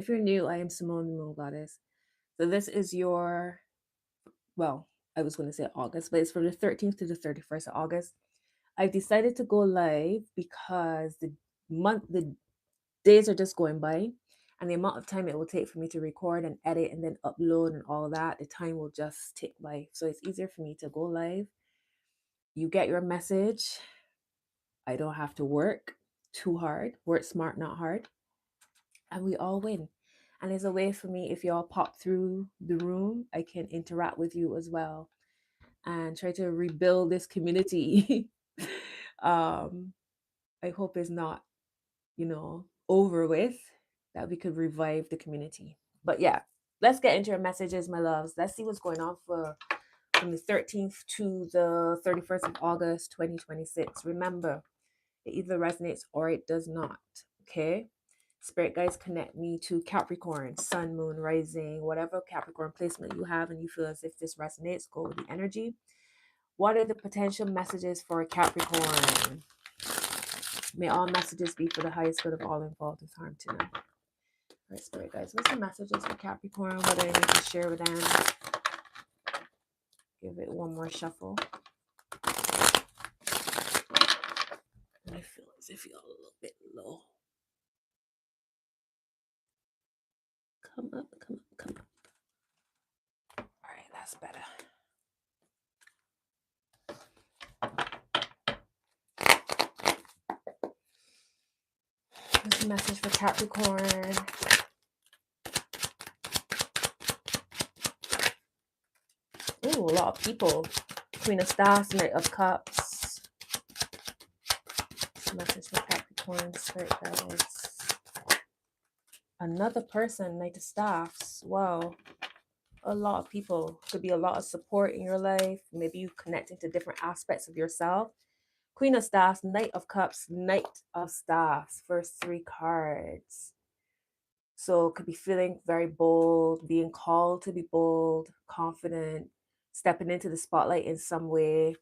If you're new, I am Simone the Moon Goddess. So this is your, well, I was going to say August, but it's from the 13th to the 31st of August. I've decided to go live because the days are just going by, and the amount of time it will take for me to record and edit and then upload and all that, the time will just tick by. So it's easier for me to go live. You get your message. I don't have to work too hard. Work smart, not hard. And we all win. And there's a way for me, if y'all pop through the room, I can interact with you as well and try to rebuild this community. um, I hope it's not, over with, that we could revive the community. But yeah, let's get into your messages, my loves. Let's see what's going on from the 13th to the 31st of August, 2026. Remember, it either resonates or it does not. Okay. Spirit guides connect me to Capricorn, Sun, Moon, Rising, whatever Capricorn placement you have, and you feel as if this resonates, go with the energy. What are the potential messages for Capricorn? May all messages be for the highest good of all involved with harm to them. All right, Spirit guides, what's the messages for Capricorn? What do I need to share with them? Give it one more shuffle. I feel as if you're a little bit low. Come up, come up, come up. All right, that's better. What's the message for Capricorn? Ooh, a lot of people. Queen of Stars, Knight of Cups. What's the message for Capricorn? Spirit guides. Another person, Knight of Staffs. Wow. A lot of people. Could be a lot of support in your life. Maybe you connecting to different aspects of yourself. Queen of Staffs, Knight of Cups, Knight of Staffs. First three cards. So could be feeling very bold, being called to be bold, confident, stepping into the spotlight in some way.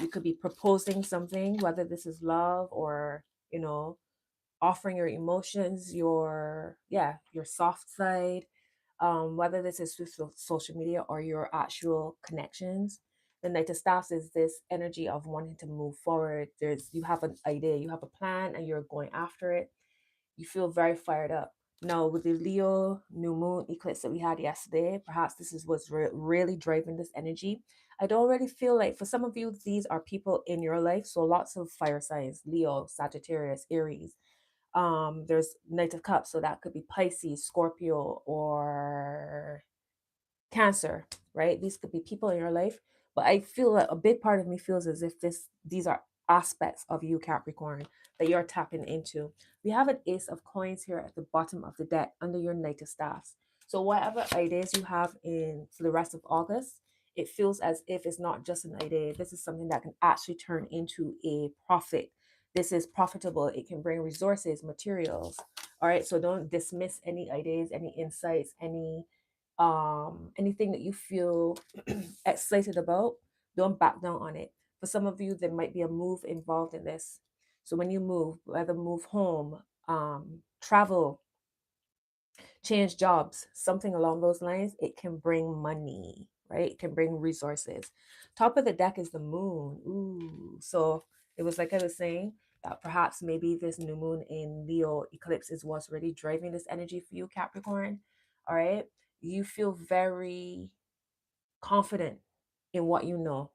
You could be proposing something, whether this is love or, offering your emotions, your soft side, whether this is with social media or your actual connections. The Knight of Staffs is this energy of wanting to move forward. You have an idea, you have a plan, and you're going after it. You feel very fired up. Now, with the Leo new moon eclipse that we had yesterday, perhaps this is what's really driving this energy. I don't really feel like, for some of you, these are people in your life. So lots of fire signs: Leo, Sagittarius, Aries. There's Knight of Cups, so that could be Pisces, Scorpio, or Cancer, right? These could be people in your life. But I feel that a big part of me feels as if these are aspects of you, Capricorn, that you're tapping into. We have an Ace of Coins here at the bottom of the deck under your Knight of Staffs. So whatever ideas you have in for the rest of August, it feels as if it's not just an idea. This is something that can actually turn into a profit. This is profitable. It can bring resources, materials. All right. So don't dismiss any ideas, any insights, anything that you feel excited about. Don't back down on it. For some of you, there might be a move involved in this. So when you move, whether move home, travel, change jobs, something along those lines, it can bring money, right? It can bring resources. Top of the deck is the moon. Ooh. So it was like I was saying, that perhaps maybe this new moon in Leo eclipse is what's really driving this energy for you, Capricorn. All right. You feel very confident in what you know.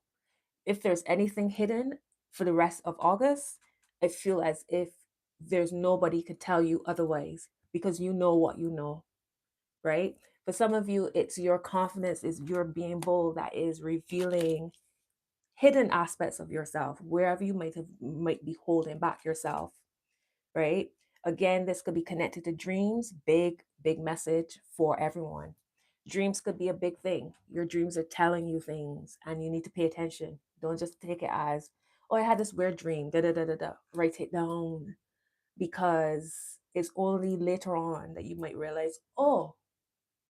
If there's anything hidden for the rest of August, I feel as if there's nobody could tell you otherwise, because you know what you know, right? For some of you, it's your confidence, is your being bold, that is revealing hidden aspects of yourself, wherever you might be holding back yourself, right? Again, this could be connected to dreams. Big message for everyone. Dreams could be a big thing. Your dreams are telling you things and you need to pay attention. Don't just take it as, oh, I had this weird dream, da da da da da. Write it down, because it's only later on that you might realize, oh,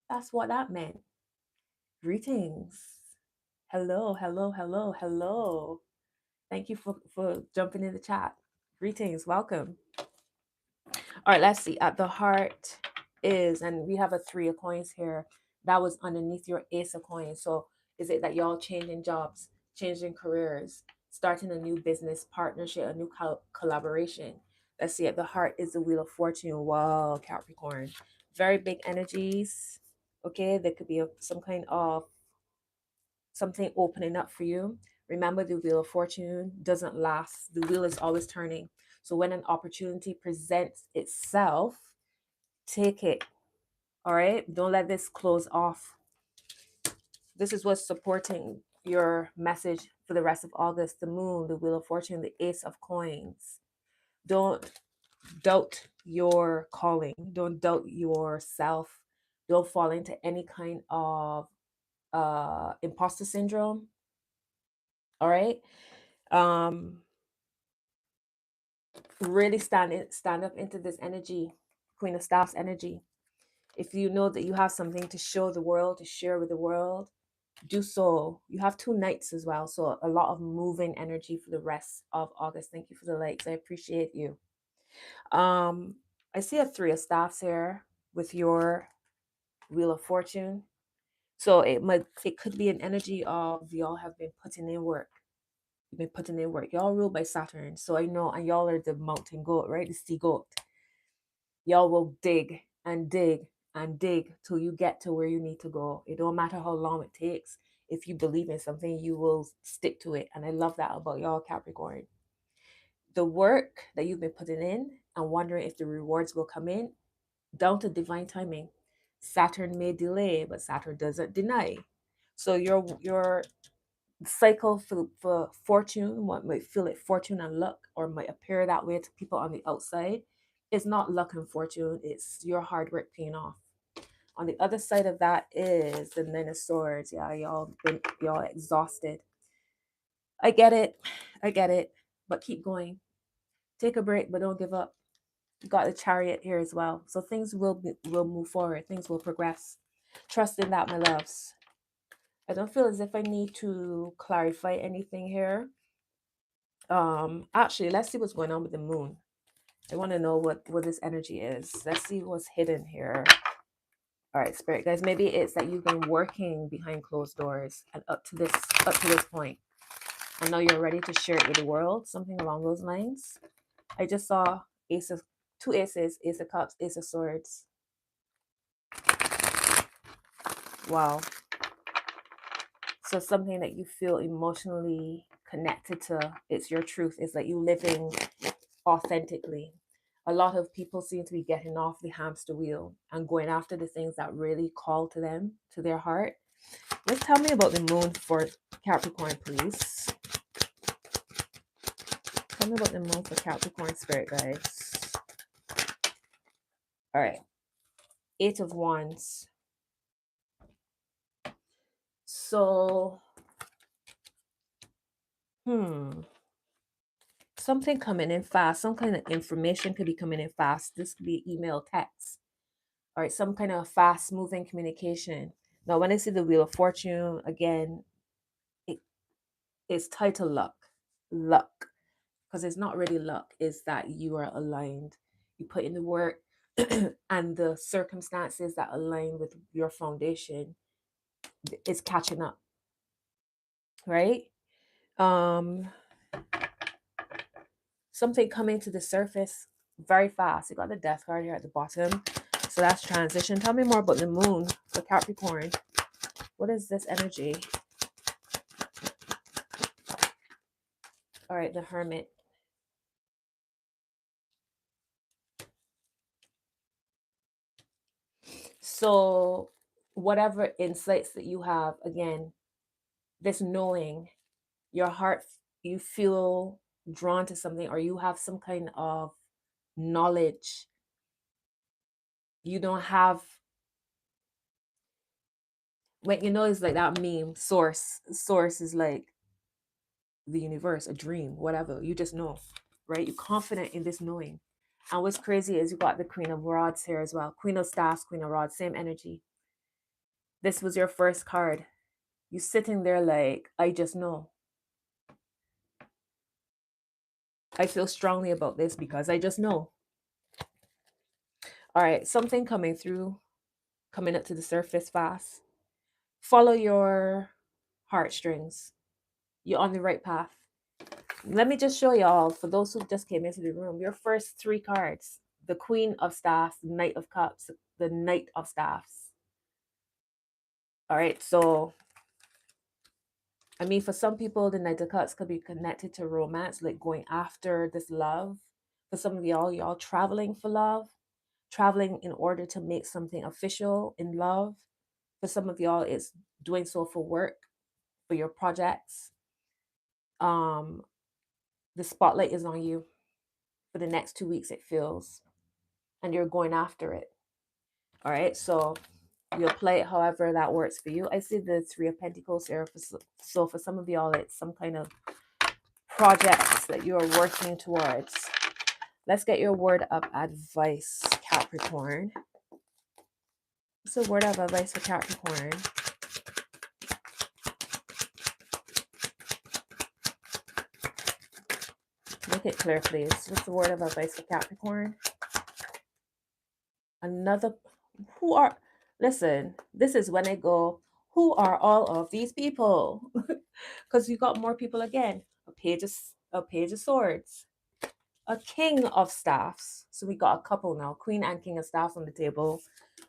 that's what that meant. Greetings. Hello, hello, hello, hello. Thank you for jumping in the chat. Greetings, welcome. All right, let's see. At the heart is, and we have a 3 of coins here, that was underneath your Ace of Coins. So is it that y'all changing jobs, changing careers, starting a new business partnership, a new collaboration? Let's see, at the heart is the Wheel of Fortune. Wow, Capricorn. Very big energies. Okay, there could be some kind of something opening up for you. Remember, the Wheel of Fortune doesn't last. The wheel is always turning. So when an opportunity presents itself, take it. All right. Don't let this close off. This is what's supporting your message for the rest of August. The moon, the Wheel of Fortune, the Ace of Coins. Don't doubt your calling. Don't doubt yourself. Don't fall into any kind of imposter syndrome. All right. Um, really stand up into this energy, Queen of Staffs energy. If you know that you have something to show the world, to share with the world, do so. You have 2 nights as well, so a lot of moving energy for the rest of August. Thank you for the likes. I appreciate you. I see a 3 of Staffs here with your Wheel of Fortune. So it could be an energy of y'all have been putting in work. You've been putting in work. Y'all ruled by Saturn. So I know, and y'all are the mountain goat, right? The sea goat. Y'all will dig and dig and dig till you get to where you need to go. It don't matter how long it takes. If you believe in something, you will stick to it. And I love that about y'all, Capricorn. The work that you've been putting in and wondering if the rewards will come in, down to divine timing. Saturn may delay, but Saturn doesn't deny. So your cycle for fortune, what might feel like fortune and luck, or might appear that way to people on the outside, is not luck and fortune. It's your hard work paying off. On the other side of that is the Nine of Swords. Yeah, y'all exhausted. I get it. I get it. But keep going. Take a break, but don't give up. You got the Chariot here as well. So things will move forward. Things will progress. Trust in that, my loves. I don't feel as if I need to clarify anything here. Actually, let's see what's going on with the moon. I want to know what this energy is. Let's see what's hidden here. All right, spirit guys, maybe it's that you've been working behind closed doors and up to this point, and now you're ready to share it with the world, something along those lines. I just saw two aces, Ace of Cups, Ace of Swords. Wow. So something that you feel emotionally connected to, it's your truth. It's like you living authentically. A lot of people seem to be getting off the hamster wheel and going after the things that really call to them, to their heart. Let's tell me about the moon for Capricorn, please. Tell me about the moon for Capricorn, spirit guys. All right. 8 of Wands. So, something coming in fast. Some kind of information could be coming in fast. This could be email, text. All right, some kind of fast moving communication. Now, when I see the Wheel of Fortune, again, it's tied to luck. Luck. Because it's not really luck, it's that you are aligned. You put in the work and the circumstances that align with your foundation is catching up. Right? Something coming to the surface very fast. You got the Death card here at the bottom. So that's transition. Tell me more about the moon for Capricorn. What is this energy? All right, the Hermit. So whatever insights that you have, again, this knowing, your heart, you feel drawn to something, or you have some kind of knowledge. You don't have, when you know, it's like that meme, source is like the universe, a dream, whatever. You just know, right? You're confident in this knowing. And what's crazy is you got the Queen of Rods here as well. Queen of Staffs, Queen of Rods, same energy. This was your first card. You sitting there like, I just know. I feel strongly about this because I just know. All right, something coming through, coming up to the surface fast. Follow your heartstrings. You're on the right path. Let me just show y'all, for those who just came into the room, your first three cards: the Queen of Staffs, Knight of Cups, the Knight of Staffs. All right, so I mean, for some people, the Knight of Cups could be connected to romance, like going after this love. For some of y'all traveling for love, traveling in order to make something official in love. For some of y'all, it's doing so for work, for your projects. Um, the spotlight is on you for the next 2 weeks, it feels, and you're going after it. All right, so you'll play it however that works for you. I see the Three of Pentacles here. So for some of y'all, it's some kind of projects that you're working towards. Let's get your word of advice, Capricorn. What's the word of advice for Capricorn? Make it clear, please. What's the word of advice for Capricorn? Another, who are, listen, this is when I go, who are all of these people? Because you got more people again. A page of swords, a king of staffs. So we got a couple now, queen and king of staffs on the table.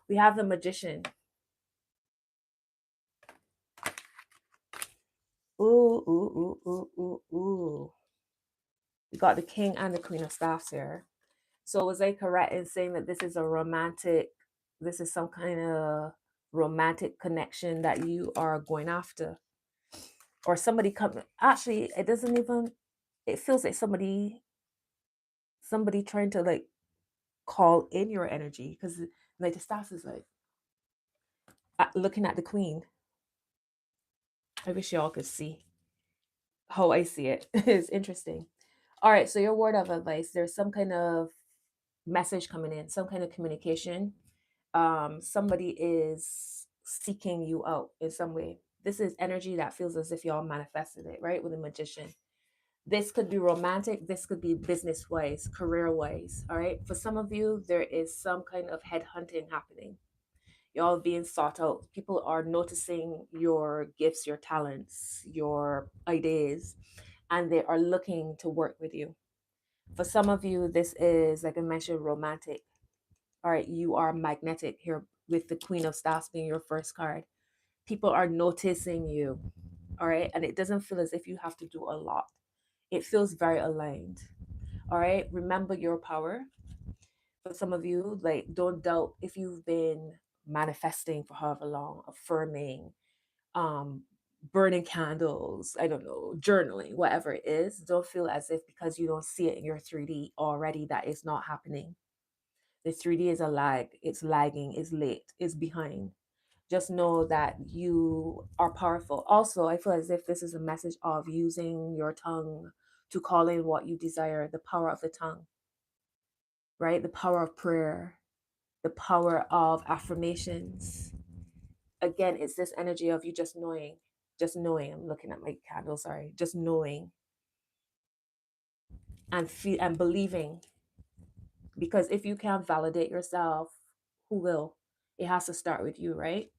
We have the magician. Ooh, ooh, ooh, ooh, ooh, ooh. We got the king and the queen of staffs here. So was I correct in saying that this is a romantic, this is some kind of romantic connection that you are going after? Or somebody come, actually, it doesn't even, it feels like somebody trying to like call in your energy, because like the staffs is like looking at the queen. I wish y'all could see how I see it. It's interesting. All right, so your word of advice, there's some kind of message coming in, some kind of communication. Somebody is seeking you out in some way. This is energy that feels as if y'all manifested it, right? With a magician. This could be romantic, this could be business wise, career wise. All right, for some of you, there is some kind of headhunting happening. Y'all being sought out. People are noticing your gifts, your talents, your ideas, and they are looking to work with you. For some of you, this is, like I mentioned, romantic. All right, you are magnetic here with the Queen of Staffs being your first card. People are noticing you. All right, and it doesn't feel as if you have to do a lot. It feels very aligned. All right, remember your power. For some of you, like, don't doubt if you've been manifesting for however long, affirming, um, burning candles, I don't know, journaling, whatever it is. Don't feel as if because you don't see it in your 3D already that it's not happening. The 3D is a lag, it's lagging, it's late, it's behind. Just know that you are powerful. Also, I feel as if this is a message of using your tongue to call in what you desire, the power of the tongue, right? The power of prayer, the power of affirmations. Again, it's this energy of you just knowing, just knowing. I'm looking at my candle, sorry, just knowing and feel and believing. Because if you can't validate yourself, who will? It has to start with you, right?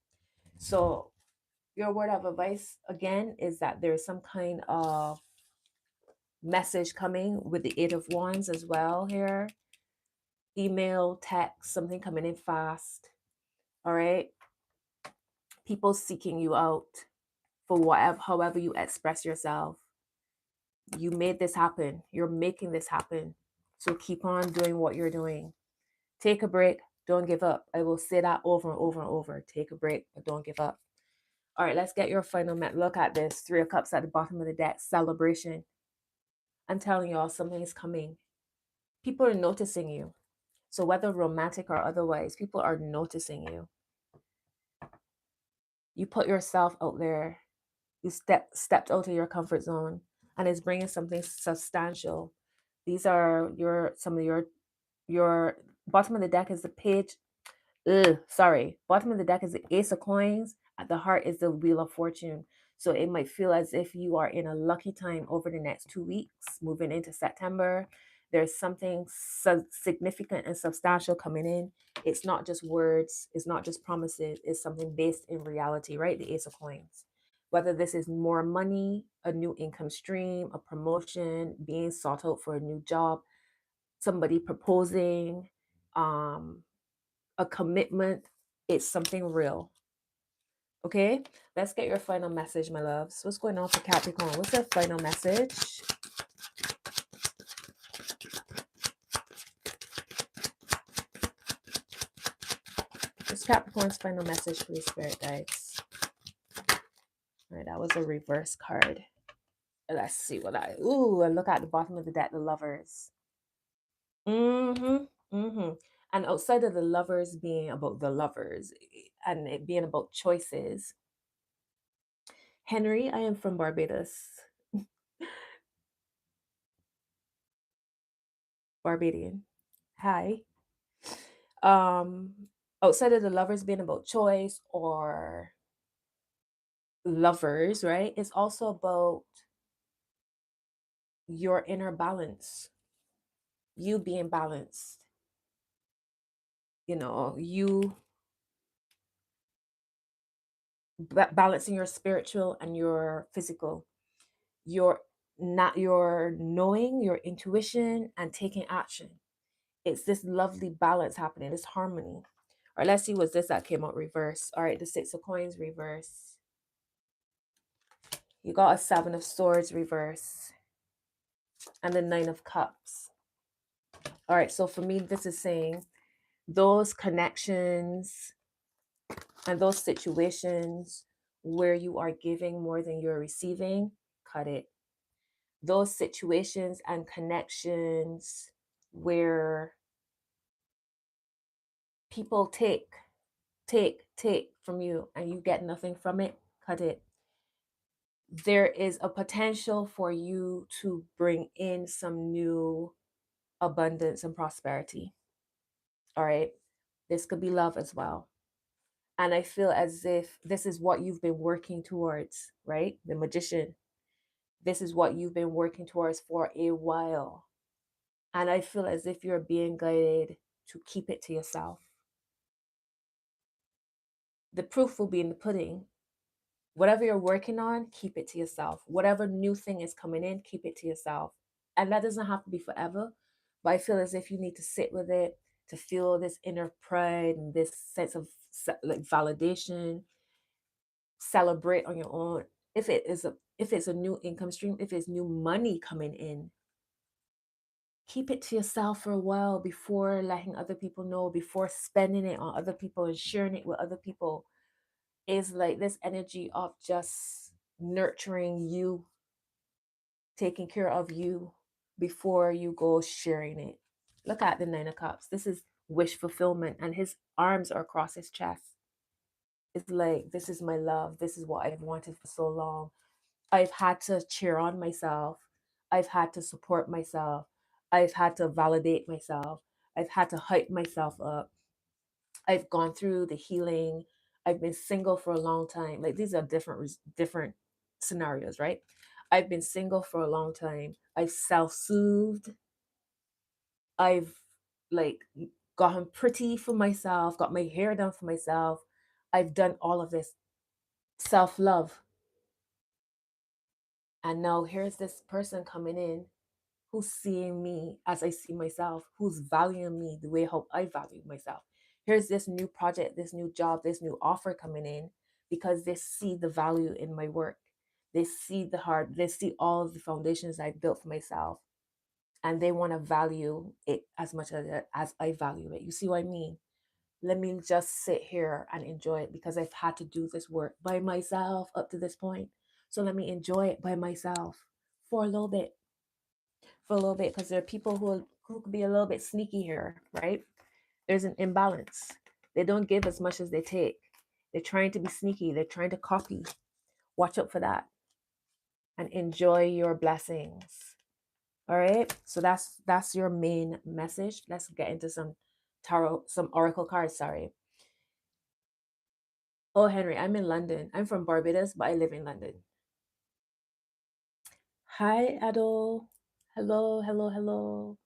So your word of advice again is that there's some kind of message coming with the Eight of Wands as well here. Email, text, something coming in fast. All right. People seeking you out for whatever, however you express yourself. You made this happen. You're making this happen. So keep on doing what you're doing. Take a break. Don't give up. I will say that over and over and over. Take a break, but don't give up. All right, let's get your final look at this. Three of Cups at the bottom of the deck. Celebration. I'm telling y'all, something is coming. People are noticing you. So whether romantic or otherwise, people are noticing you. You put yourself out there. You stepped out of your comfort zone, and it's bringing something substantial. These are some of your bottom of the deck is the page. Sorry, bottom of the deck is the Ace of Coins. At the heart is the Wheel of Fortune. So it might feel as if you are in a lucky time over the next 2 weeks, moving into September. There's something significant and substantial coming in. It's not just words, it's not just promises, it's something based in reality, right? The Ace of Coins. Whether this is more money, a new income stream, a promotion, being sought out for a new job, somebody proposing, a commitment, it's something real. Okay, let's get your final message, my loves. What's going on for Capricorn? What's their final message? What's Capricorn's final message, please, Spirit guides? All right, that was a reverse card. Let's see what and look at the bottom of the deck, the Lovers. And outside of the Lovers being about the lovers and it being about choices, Henry, I am from Barbados. Barbadian. Hi. Um, outside of the Lovers being about choice or lovers, right? It's also about your inner balance, you being balanced, you balancing your spiritual and your physical, your not your knowing, your intuition, and taking action. It's this lovely balance happening, this harmony. All right, let's see what's this that came out reverse. All right, the Six of Coins reverse. You got a Seven of Swords reverse and the Nine of Cups. All right, so for me, this is saying those connections and those situations where you are giving more than you're receiving, cut it. Those situations and connections where people take from you and you get nothing from it, cut it. There is a potential for you to bring in some new abundance and prosperity. All right. This could be love as well. And I feel as if this is what you've been working towards, right? The Magician. This is what you've been working towards for a while. And I feel as if you're being guided to keep it to yourself. The proof will be in the pudding. Whatever you're working on, keep it to yourself. Whatever new thing is coming in, keep it to yourself. And that doesn't have to be forever, but I feel as if you need to sit with it to feel this inner pride and this sense of like validation, celebrate on your own. If it's a new income stream, if it's new money coming in, keep it to yourself for a while before letting other people know, before spending it on other people and sharing it with other people. Is like this energy of just nurturing you, taking care of you before you go sharing it. Look at the Nine of Cups. This is wish fulfillment, and his arms are across his chest. It's like, this is my love. This is what I've wanted for so long. I've had to cheer on myself. I've had to support myself. I've had to validate myself. I've had to hype myself up. I've gone through the healing. I've been single for a long time. Like, these are different scenarios, right? I've been single for a long time. I've self-soothed. I've like gotten pretty for myself, got my hair done for myself. I've done all of this self-love. And now here's this person coming in who's seeing me as I see myself, who's valuing me the way how I value myself. Here's this new project, this new job, this new offer coming in because they see the value in my work. They see the heart, they see all of the foundations I built for myself, and they want to value it as much as I value it. You see what I mean? Let me just sit here and enjoy it because I've had to do this work by myself up to this point. So let me enjoy it by myself for a little bit because there are people who could be a little bit sneaky here, right? There's an imbalance. They don't give as much as they take. They're trying to be sneaky. They're trying to copy. Watch out for that and enjoy your blessings. All right. So that's your main message. Let's get into some tarot, some oracle cards. Sorry. Oh, Henry, I'm in London. I'm from Barbados, but I live in London. Hi, Ado. Hello, hello, hello.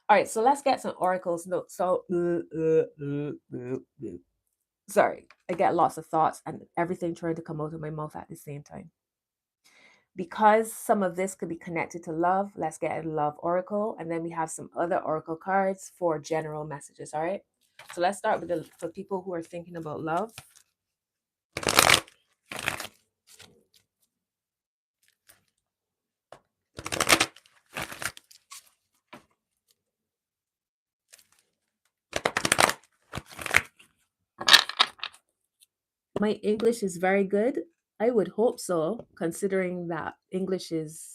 All right, so let's get some oracles. No, so sorry, I get lots of thoughts and everything trying to come out of my mouth at the same time. Because some of this could be connected to love, let's get a love oracle, and then we have some other oracle cards for general messages. All right, so let's start with the for people who are thinking about love. My English is very good. I would hope so, considering that English is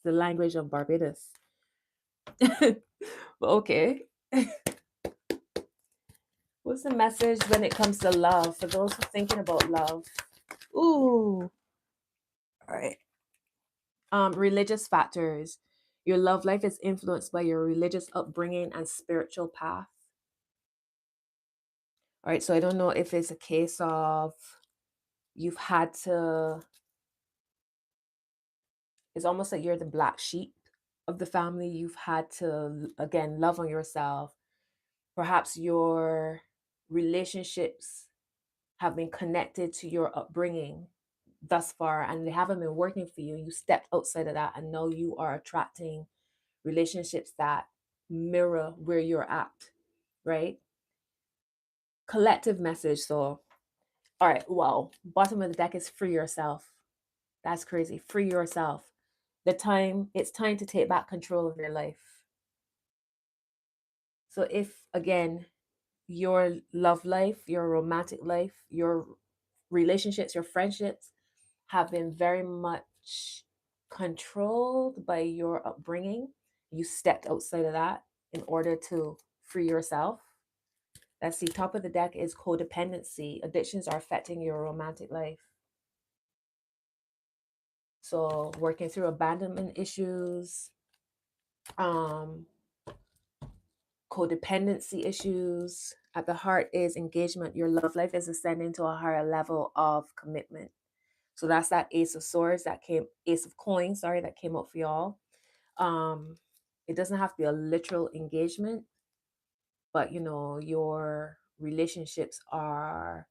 the language of Barbados. But okay. What's the message when it comes to love for those who are thinking about love? Ooh. All right. Religious factors. Your love life is influenced by your religious upbringing and spiritual path. All right. So I don't know if it's a case of you've had to, it's almost like you're the black sheep of the family. You've had to, again, love on yourself. Perhaps your relationships have been connected to your upbringing thus far and they haven't been working for you. You stepped outside of that and now you are attracting relationships that mirror where you're at, right? Collective message. So, all right, well, bottom of the deck is free yourself. That's crazy. Free yourself. It's time to take back control of your life. So if again, your love life, your romantic life, your relationships, your friendships have been very much controlled by your upbringing, you stepped outside of that in order to free yourself. Let's see, top of the deck is codependency. Addictions are affecting your romantic life. So working through abandonment issues, um, codependency issues. At the heart is engagement. Your love life is ascending to a higher level of commitment. So that's that Ace of Swords Ace of Coins, sorry, that came up for y'all. It doesn't have to be a literal engagement, but your relationships are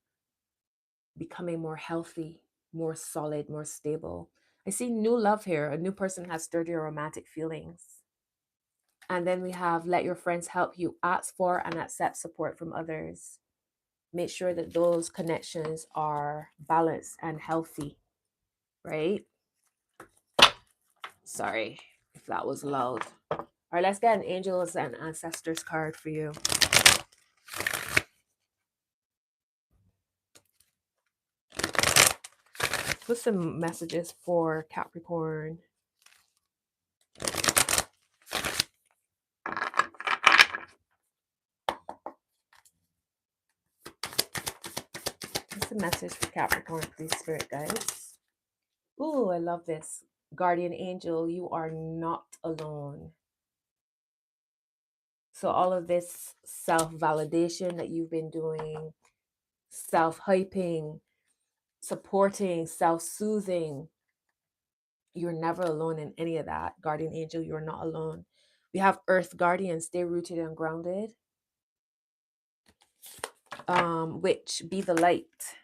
becoming more healthy, more solid, more stable. I see new love here. A new person has stirred your romantic feelings. And then we have let your friends help you, ask for and accept support from others. Make sure that those connections are balanced and healthy, right? Sorry if that was loud. All right, let's get an angels and ancestors card for you. What's some messages for Capricorn? What's the message for Capricorn, please, Spirit guys? Ooh, I love this. Guardian angel, you are not alone. So all of this self-validation that you've been doing, self-hyping, supporting, self-soothing, you're never alone in any of that. Guardian angel, you're not alone. We have Earth Guardian, stay rooted and grounded. Which be the light.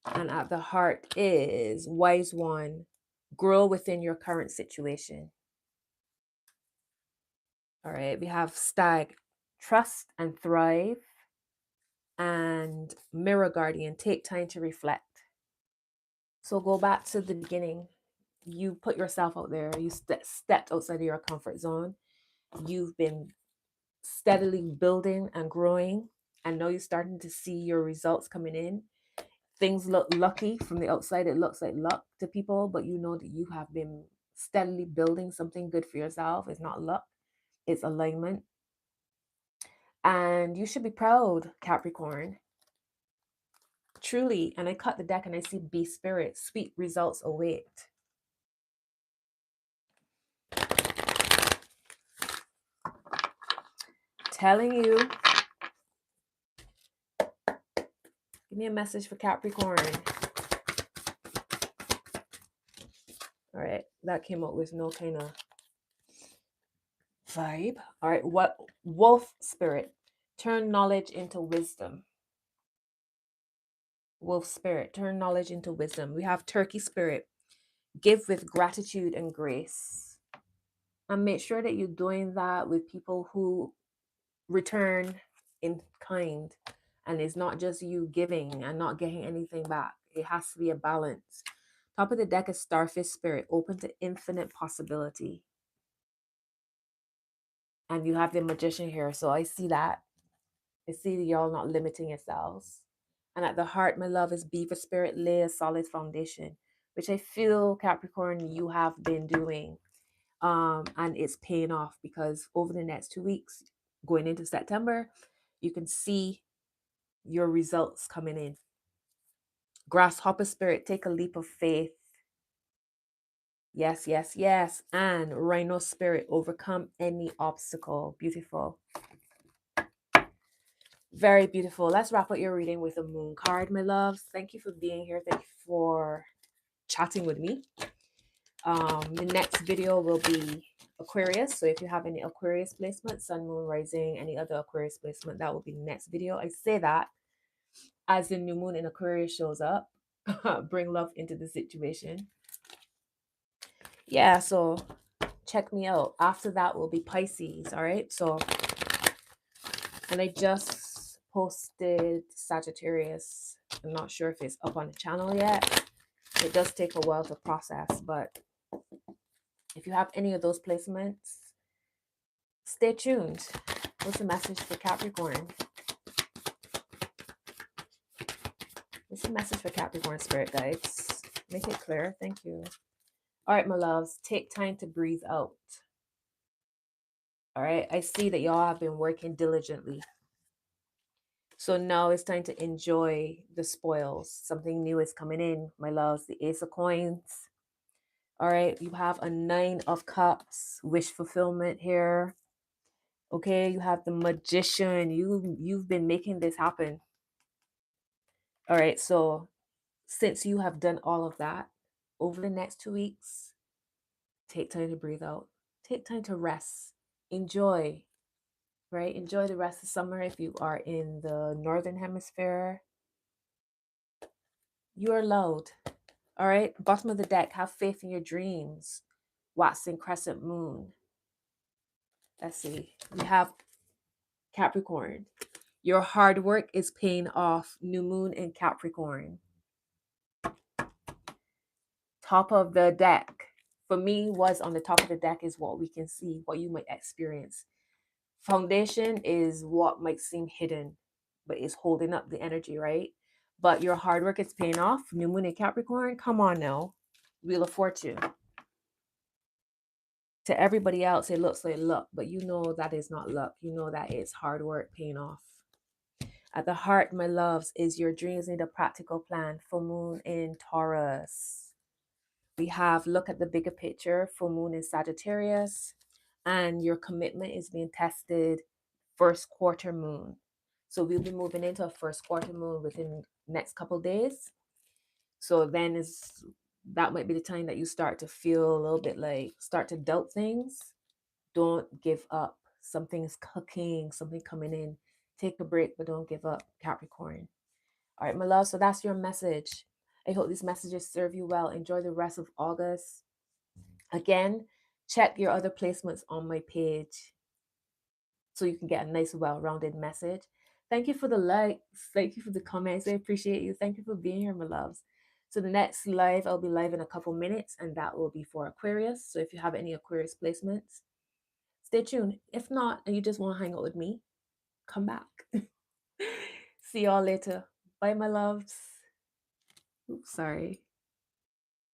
And at the heart is Wise One, grow within your current situation. All right, we have Stag, trust and thrive. And Mirror Guardian, take time to reflect. So go back to the beginning. You put yourself out there. You stepped outside of your comfort zone. You've been steadily building and growing. And now you're starting to see your results coming in. Things look lucky from the outside. It looks like luck to people, but you know that you have been steadily building something good for yourself. It's not luck, it's alignment. And you should be proud, Capricorn. Truly. And I cut the deck and I see Be Spirit. Sweet results await. Telling you. Give me a message for Capricorn. All right. That came up with no kind of vibe. All right, what wolf spirit? Turn knowledge into wisdom. Wolf spirit, turn knowledge into wisdom. We have turkey spirit. Give with gratitude and grace. And make sure that you're doing that with people who return in kind. And it's not just you giving and not getting anything back. It has to be a balance. Top of the deck is starfish spirit, open to infinite possibility. And you have the magician here. So I see that. I see that y'all not limiting yourselves. And at the heart, my love, is beaver spirit, lay a solid foundation, which I feel, Capricorn, you have been doing. And it's paying off because over the next 2 weeks, going into September, you can see your results coming in. Grasshopper spirit, take a leap of faith. Yes, yes, yes. And rhino spirit, overcome any obstacle. Beautiful. Very beautiful. Let's wrap up your reading with a moon card, my loves. Thank you for being here. Thank you for chatting with me. The next video will be Aquarius. So if you have any Aquarius placement, sun, moon, rising, any other Aquarius placement, that will be the next video. I say that as the new moon in Aquarius shows up. Bring love into the situation. Yeah, so check me out. After that will be Pisces. All right. So, and I just posted Sagittarius. I'm not sure if it's up on the channel yet. It does take a while to process, but if you have any of those placements, stay tuned. What's the message for Capricorn? What's the message for Capricorn spirit guides? Make it clear. Thank you. All right, my loves, take time to breathe out. All right, I see that y'all have been working diligently. So now it's time to enjoy the spoils. Something new is coming in, my loves. The Ace of Coins. All right, you have a 9 of Cups, wish fulfillment here. Okay, you have the Magician. You've been making this happen. All right, so since you have done all of that, over the next 2 weeks, take time to breathe out. Take time to rest. Enjoy, right? Enjoy the rest of summer. If you are in the Northern Hemisphere, you are allowed. All right, bottom of the deck, have faith in your dreams. Watson Crescent Moon. Let's see. We have Capricorn. Your hard work is paying off. New moon in Capricorn. Top of the deck. For me, what's on the top of the deck is what we can see, what you might experience. Foundation is what might seem hidden, but it's holding up the energy, right? But your hard work is paying off. New moon in Capricorn. Come on now. Wheel of Fortune. To everybody else, it looks like luck, but you know that is not luck. You know that it's hard work paying off. At the heart, my loves, is your dreams need a practical plan. Full moon in Taurus. We have look at the bigger picture. Full moon in Sagittarius. And your commitment is being tested. First quarter moon. So we'll be moving into a first quarter moon within next couple days. So then that might be the time that you start to feel a little bit like, start to doubt things. Don't give up. Something is cooking, something coming in. Take a break, but don't give up, Capricorn. All right, my love. So that's your message. I hope these messages serve you well. Enjoy the rest of August. Again, check your other placements on my page so you can get a nice, well-rounded message. Thank you for the likes. Thank you for the comments. I appreciate you. Thank you for being here, my loves. So the next live, I'll be live in a couple minutes, and that will be for Aquarius. So if you have any Aquarius placements, stay tuned. If not, and you just want to hang out with me, come back. See y'all later. Bye, my loves. Oops, sorry.